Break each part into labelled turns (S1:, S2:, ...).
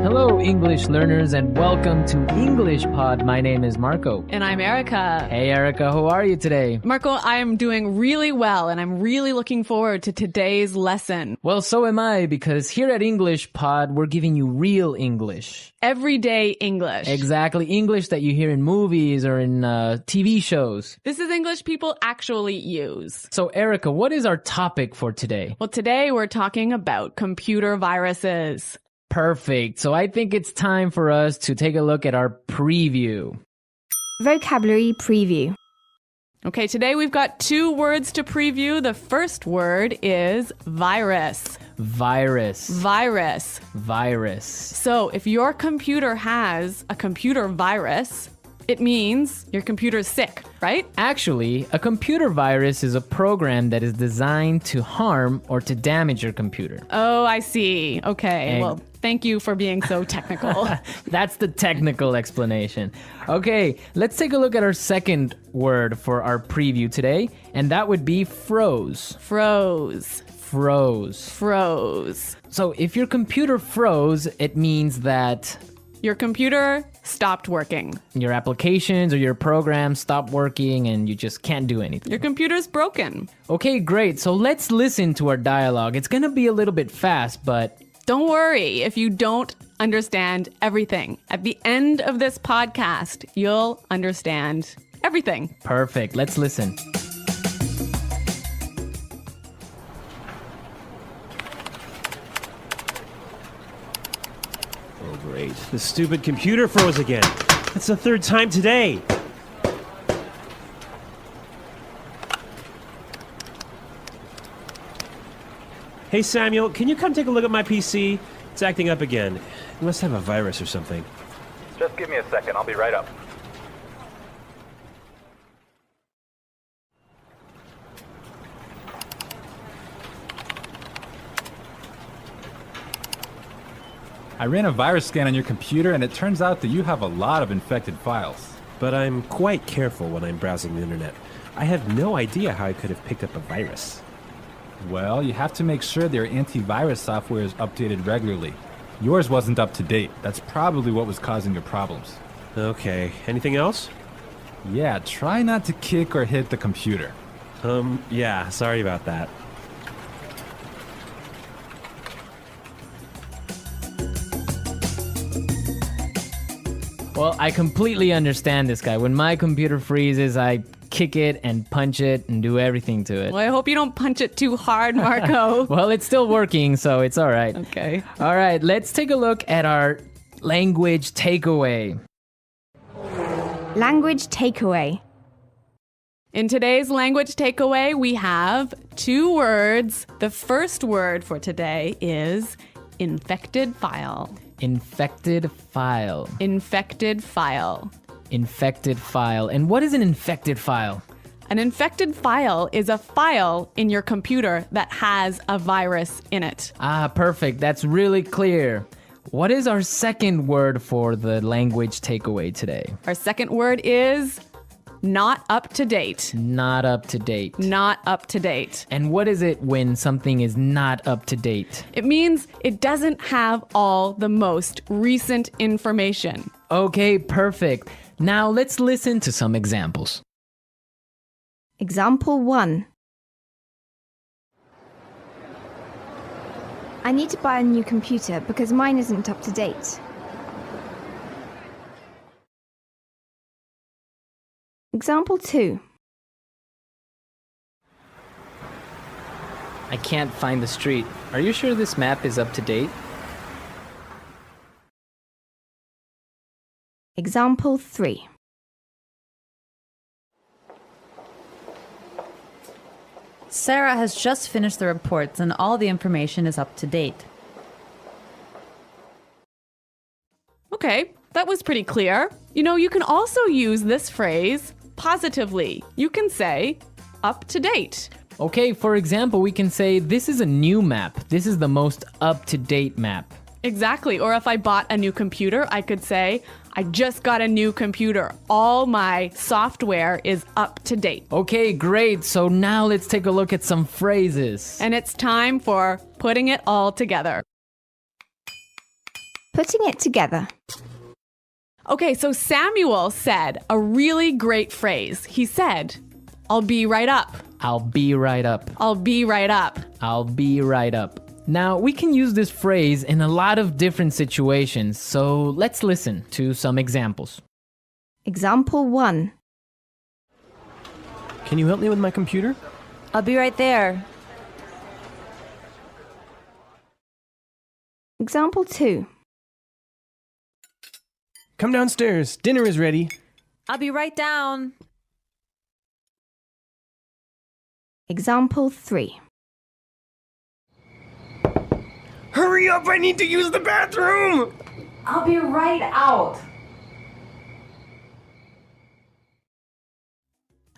S1: Hello, English learners, and welcome to English Pod. My name is Marco.
S2: And I'm Erica.
S1: Hey, Erica, how are you today?
S2: Marco, I am doing really well, and I'm really looking forward to today's lesson.
S1: Well, so am I, because here at English Pod, we're giving you real English.
S2: Everyday English.
S1: Exactly, English that you hear in movies or in TV shows.
S2: This is English people actually use.
S1: So, Erica, what is our topic for today?
S2: Well, today we're talking about computer viruses.
S1: Perfect. So I think it's time for us to take a look at our preview.
S3: Vocabulary preview.
S2: Okay, today we've got 2 words to preview. The first word is virus.
S1: Virus.
S2: Virus.
S1: Virus.
S2: So if your computer has a computer virus, it means your computer's sick, right?
S1: Actually, a computer virus is a program that is designed to harm or to damage your computer.
S2: Oh, I see. Okay, well, thank you for being so technical.
S1: That's the technical explanation. Okay, let's take a look at our second word for our preview today, and that would be froze.
S2: Froze.
S1: Froze.
S2: Froze.
S1: So if your computer froze, it means that
S2: your computer stopped working.
S1: your applications or your programs stop working and you just can't do anything.
S2: Your computer's broken.
S1: Okay, great. So let's listen to our dialogue. It's going to be a little bit fast, but
S2: Don't worry if you don't understand everything. At the end of this podcast, you'll understand everything.
S1: perfect. Let's listen.
S4: Oh, great. The stupid computer froze again. That's the 3rd time today. Hey, Samuel, can you come take a look at my PC? It's acting up again. It must have a virus or something.
S5: Just give me a second. I'll be right up.
S6: I ran a virus scan on your computer and it turns out that you have a lot of infected files.
S4: But I'm quite careful when I'm browsing the internet. I have no idea how I could have picked up a virus.
S6: Well, you have to make sure their antivirus software is updated regularly. Yours wasn't up to date. That's probably what was causing your problems.
S4: Okay, anything else?
S6: Yeah, try not to kick or hit the computer.
S4: Yeah, sorry about that.
S1: Well, I completely understand this guy. When my computer freezes, I kick it and punch it and do everything to it.
S2: Well, I hope you don't punch it too hard, Marco.
S1: Well, it's still working, so it's all right.
S2: Okay.
S1: All right, let's take a look at our language takeaway.
S3: Language takeaway.
S2: In today's language takeaway, we have 2 words. The first word for today is infected file.
S1: Infected file.
S2: Infected file.
S1: Infected file. And what is an infected file?
S2: An infected file is a file in your computer that has a virus in it.
S1: Ah, perfect. That's really clear. What is our second word for the language takeaway today?
S2: Our second word is not up to date.
S1: Not up to date.
S2: Not up to date.
S1: And what is it when something is not up to date?
S2: It means it doesn't have all the most recent information.
S1: Okay, perfect. Now let's listen to some examples.
S3: Example 1. I need to buy a new computer because mine isn't up to date. Example 2.
S1: I can't find the street. Are you sure this map is up to date?
S3: Example 3.
S7: Sarah has just finished the reports and all the information is up to date.
S2: Okay, that was pretty clear. You know, you can also use this phrase positively. You can say, up to date.
S1: Okay, for example, we can say this is a new map. This is the most up-to-date map.
S2: Exactly. Or if I bought a new computer, I could say, I just got a new computer. All my software is up to date.
S1: Okay, great. So now let's take a look at some phrases.
S2: And it's time for putting it all together.
S3: Putting it together.
S2: Okay, so Samuel said a really great phrase. He said, I'll be right up.
S1: I'll be right up.
S2: I'll be right up.
S1: I'll be right up. Now, we can use this phrase in a lot of different situations, so let's listen to some examples.
S3: Example 1.
S4: Can you help me with my computer?
S7: I'll be right there.
S3: Example 2.
S8: Come downstairs. Dinner is ready.
S7: I'll be right down.
S3: Example 3.
S8: Hurry up, I need to use the bathroom!
S7: I'll be right out.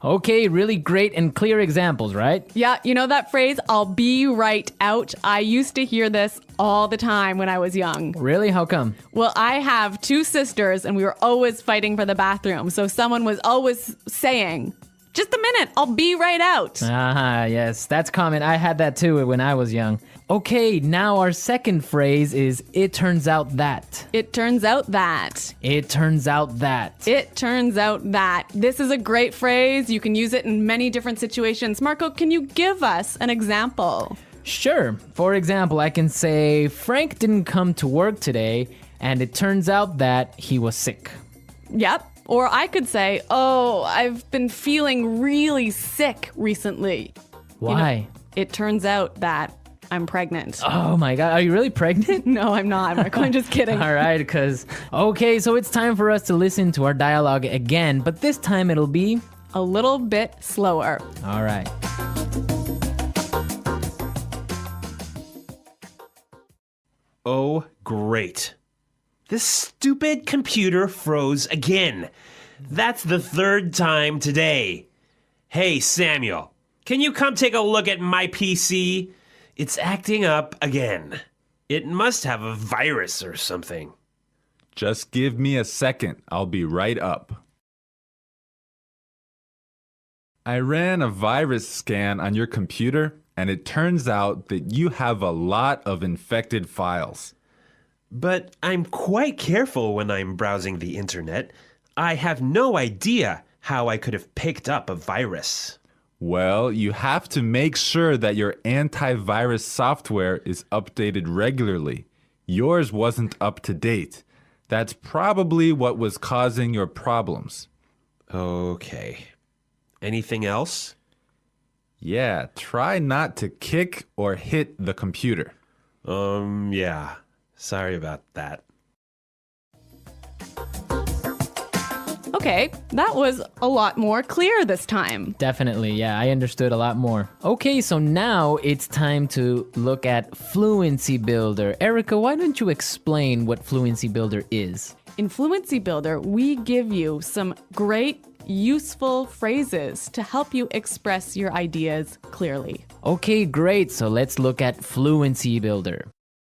S1: Okay, really great and clear examples, right?
S2: Yeah, you know that phrase, I'll be right out? I used to hear this all the time when I was young.
S1: Really? How come?
S2: Well, I have 2 sisters and we were always fighting for the bathroom. So someone was always saying, just a minute, I'll be right out.
S1: Ah, yes, that's common. I had that too when I was young. Okay, now our second phrase is, it turns out that.
S2: It turns out that.
S1: It turns out that.
S2: It turns out that. This is a great phrase. You can use it in many different situations. Marco, can you give us an example?
S1: Sure. For example, I can say, Frank didn't come to work today, and it turns out that he was sick.
S2: Yep. Or I could say, oh, I've been feeling really sick recently.
S1: Why?
S2: It turns out that I'm pregnant.
S1: Oh my God, are you really pregnant?
S2: No, I'm not, Marco. I'm just kidding.
S1: All right, okay, so it's time for us to listen to our dialogue again, but this time it'll be
S2: A little bit slower.
S1: all right.
S4: Oh, great. This stupid computer froze again. That's the 3rd time today. Hey, Samuel, can you come take a look at my PC? It's acting up again. It must have a virus or something.
S6: Just give me a second. I'll be right up. I ran a virus scan on your computer, and it turns out that you have a lot of infected files.
S4: But I'm quite careful when I'm browsing the internet. I have no idea how I could have picked up a virus.
S6: Well, you have to make sure that your antivirus software is updated regularly. Yours wasn't up to date. That's probably what was causing your problems.
S4: Okay. Anything else?
S6: Yeah, try not to kick or hit the computer.
S4: Yeah. Sorry about that.
S2: Okay, that was a lot more clear this time.
S1: Definitely, yeah, I understood a lot more. Okay, so now it's time to look at Fluency Builder. Erica, why don't you explain what Fluency Builder is?
S2: In Fluency Builder, we give you some great, useful phrases to help you express your ideas clearly.
S1: Okay, great, so let's look at Fluency Builder.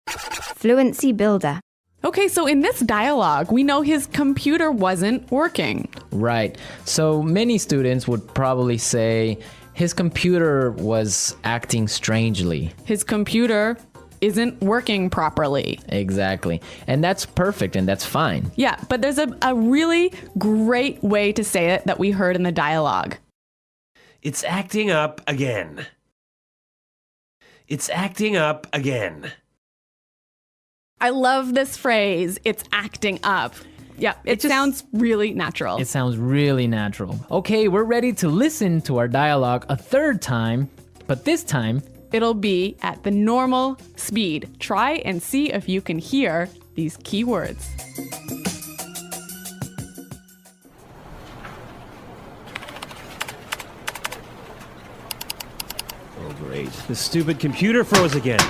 S3: Fluency Builder.
S2: Okay, so in this dialogue, we know his computer wasn't working.
S1: Right, so many students would probably say his computer was acting strangely.
S2: His computer isn't working properly.
S1: Exactly, and that's perfect and that's fine.
S2: Yeah, but there's a really great way to say it that we heard in the dialogue.
S4: It's acting up again. It's acting up again.
S2: I love this phrase, it's acting up. Yeah, it sounds really natural.
S1: It sounds really natural. Okay, we're ready to listen to our dialogue a 3rd time, but this time,
S2: It'll be at the normal speed. Try and see if you can hear these key words.
S4: Oh, great. The stupid computer froze again.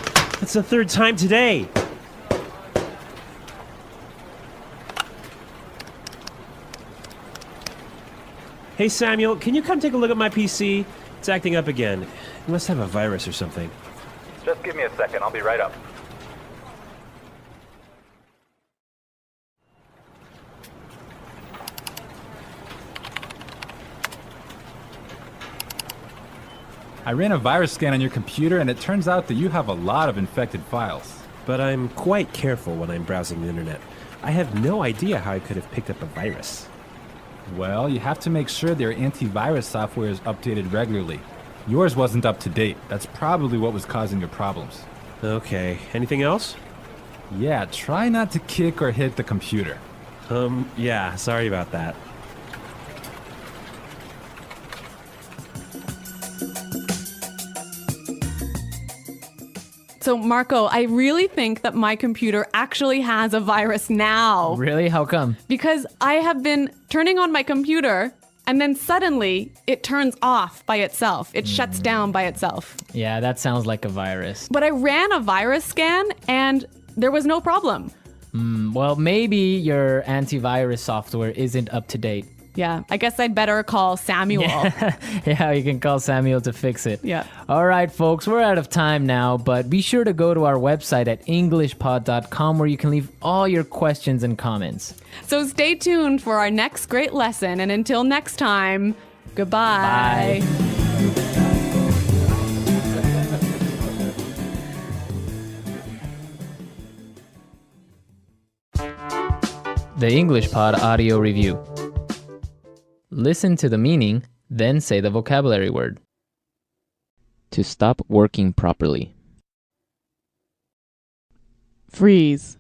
S4: That's the 3rd time today. Hey, Samuel, can you come take a look at my PC? It's acting up again. It must have a virus or something.
S5: Just give me a second. I'll be right up.
S6: I ran a virus scan on your computer, and it turns out that you have a lot of infected files.
S4: but I'm quite careful when I'm browsing the internet. I have no idea how I could have picked up a virus.
S6: Well, you have to make sure their antivirus software is updated regularly. Yours wasn't up to date. That's probably what was causing your problems.
S4: Okay, anything else?
S6: Yeah, try not to kick or hit the computer.
S4: Yeah, sorry about that.
S2: So, Marco, I really think that my computer actually has a virus now.
S1: Really? How come?
S2: Because I have been turning on my computer and then suddenly it turns off by itself. It shuts down by itself.
S1: Yeah, that sounds like a virus.
S2: But I ran a virus scan and there was no problem.
S1: Well, maybe your antivirus software isn't up to date.
S2: Yeah, I guess I'd better call Samuel.
S1: Yeah, you can call Samuel to fix it.
S2: Yeah.
S1: All right, folks, we're out of time now, but be sure to go to our website at englishpod.com where you can leave all your questions and comments.
S2: So stay tuned for our next great lesson. And until next time, goodbye.
S1: Bye. The English Pod Audio Review. Listen to the meaning, then say the vocabulary word. To stop working properly.
S2: Freeze.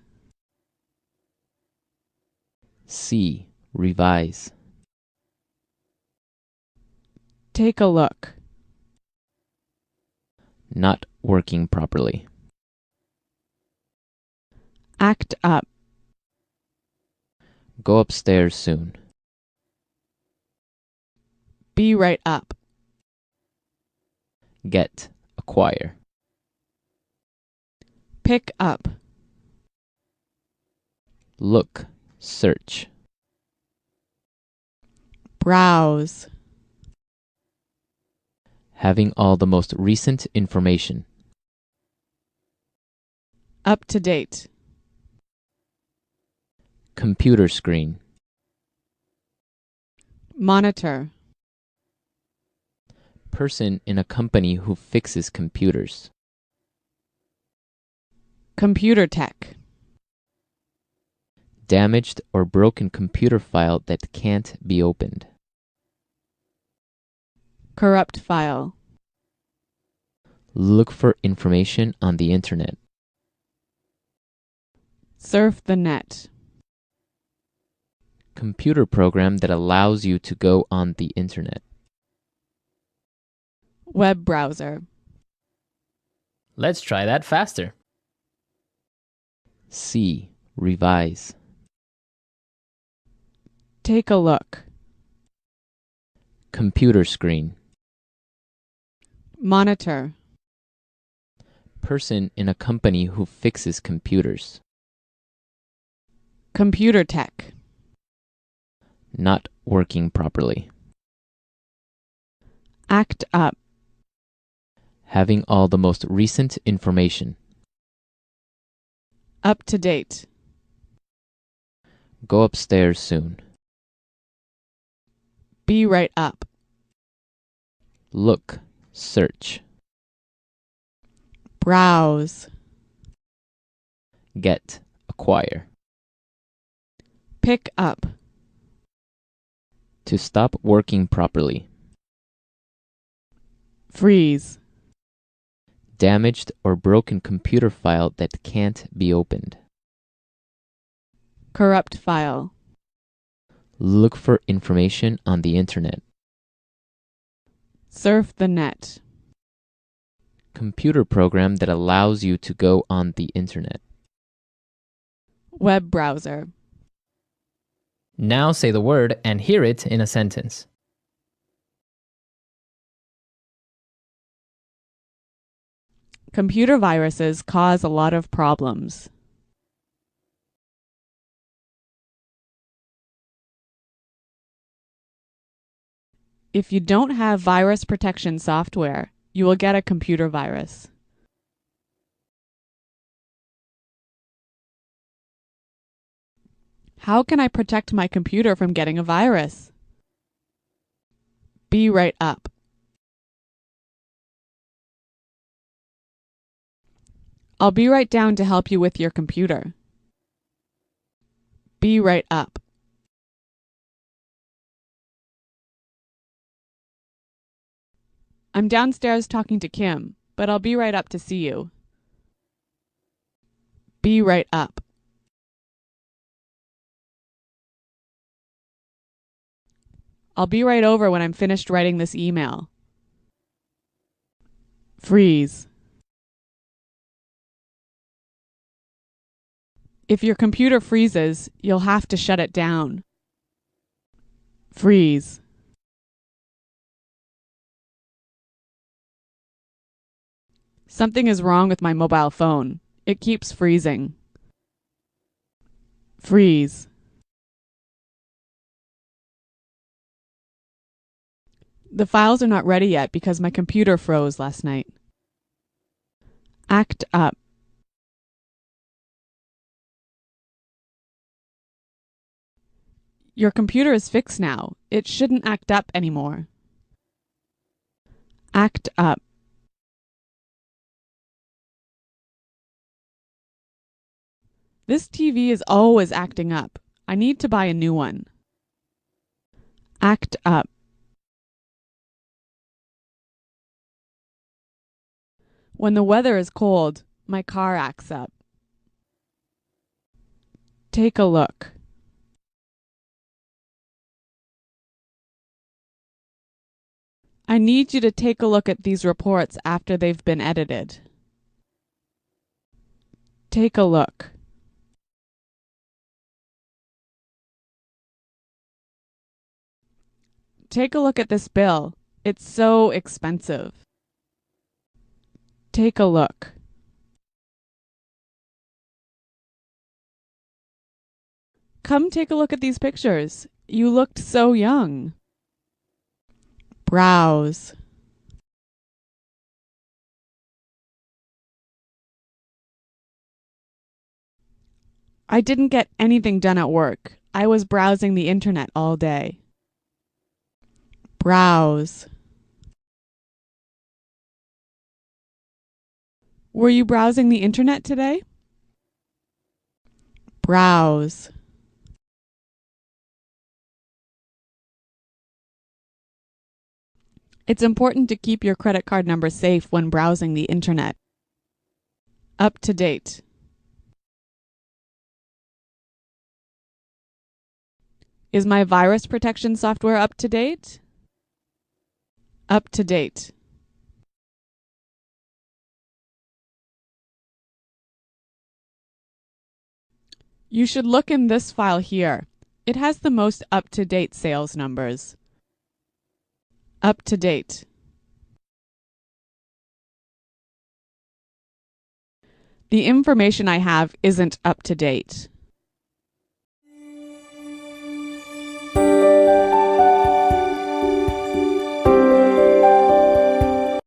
S1: See, revise.
S2: Take a look.
S1: Not working properly.
S2: Act up.
S1: Go upstairs soon.
S2: Be right up.
S1: Get, acquire.
S2: Pick up.
S1: Look, search.
S2: Browse.
S1: Having all the most recent information.
S2: Up to date.
S1: Computer screen.
S2: Monitor.
S1: Person in a company who fixes computers.
S2: Computer tech.
S1: Damaged or broken computer file that can't be opened.
S2: Corrupt file.
S1: Look for information on the internet.
S2: Surf the net.
S1: Computer program that allows you to go on the internet.
S2: Web browser.
S1: Let's try that faster. See, revise.
S2: Take a look.
S1: Computer screen.
S2: Monitor.
S1: Person in a company who fixes computers.
S2: Computer tech.
S1: Not working properly.
S2: Act up.
S1: Having all the most recent information.
S2: Up to date.
S1: Go upstairs soon.
S2: Be right up.
S1: Look, search.
S2: Browse.
S1: Get, acquire.
S2: Pick up.
S1: To stop working properly.
S2: Freeze.
S1: Damaged or broken computer file that can't be opened.
S2: Corrupt file.
S1: Look for information on the internet.
S2: Surf the net.
S1: Computer program that allows you to go on the internet.
S2: Web browser.
S1: Now say the word and hear it in a sentence.
S2: Computer viruses cause a lot of problems. If you don't have virus protection software, you will get a computer virus. How can I protect my computer from getting a virus? Be right up. I'll be right down to help you with your computer. Be right up. I'm downstairs talking to Kim, but I'll be right up to see you. Be right up. I'll be right over when I'm finished writing this email. Freeze. If your computer freezes, you'll have to shut it down. Freeze. Something is wrong with my mobile phone. It keeps freezing. Freeze. The files are not ready yet because my computer froze last night. Act up. Your computer is fixed now. It shouldn't act up anymore. Act up. This TV is always acting up. I need to buy a new one. Act up. When the weather is cold, my car acts up. Take a look. I need you to take a look at these reports after they've been edited. Take a look. Take a look at this bill. It's so expensive. Take a look. Come take a look at these pictures. You looked so young. Browse. I didn't get anything done at work. I was browsing the internet all day. Browse. Were you browsing the internet today? Browse. It's important to keep your credit card number safe when browsing the internet. Up to date. Is my virus protection software up to date? Up to date. You should look in this file here. It has the most up-to-date sales numbers. Up to date. The information I have isn't up to date.